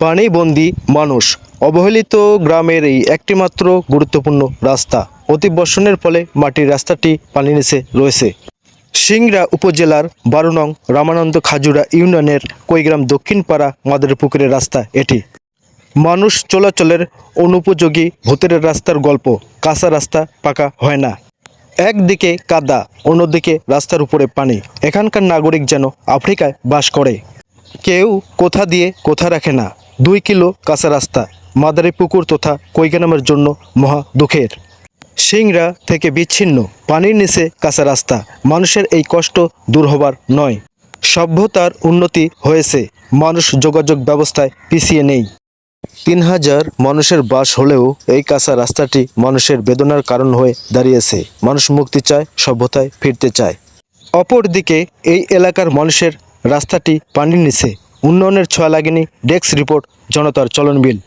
পানিবন্দী মানুষ অবহেলিত গ্রামের এই একটিমাত্র গুরুত্বপূর্ণ রাস্তা অতিবর্ষণের ফলে মাটির রাস্তাটি পানির নিচে রয়েছে। সিংড়া উপজেলার 12 নং রামানন্দ খাজুরা ইউনিয়নের কৈগ্রাম দক্ষিণপাড়া মাদারীপুকুরের রাস্তা এটি। মানুষ চলাচলের অনুপযোগী ভূতের রাস্তার গল্প। কাঁচা রাস্তা পাকা হয় না, একদিকে কাদা অন্যদিকে রাস্তার উপরে পানি। এখানকার নাগরিক যেন আফ্রিকায় বাস করে। কেউ কোথা দিয়ে কোথা রাখে না। 2 কিলো কাঁচা রাস্তা মাদারীপুকুর তথা কৈগ্রামের জন্য মহা দুঃখের। সিংড়া থেকে বিচ্ছিন্ন পানির নিচে কাঁচা রাস্তা, মানুষের এই কষ্ট দূর হবার নয়। সভ্যতার উন্নতি হয়েছে, মানুষ যোগাযোগ ব্যবস্থায় পিছিয়ে নেই। 3000 মানুষের বাস হলেও এই কাঁচা রাস্তাটি মানুষের বেদনার কারণ হয়ে দাঁড়িয়েছে। মানুষ মুক্তি চায়, সভ্যতায় ফিরতে চায়। অপরদিকে এই এলাকার মানুষের রাস্তাটি পানির নিচে, উন্নয়নের ছোঁয়া লাগেনি। ডেস্ক রিপোর্ট, জনতার চলনবিল।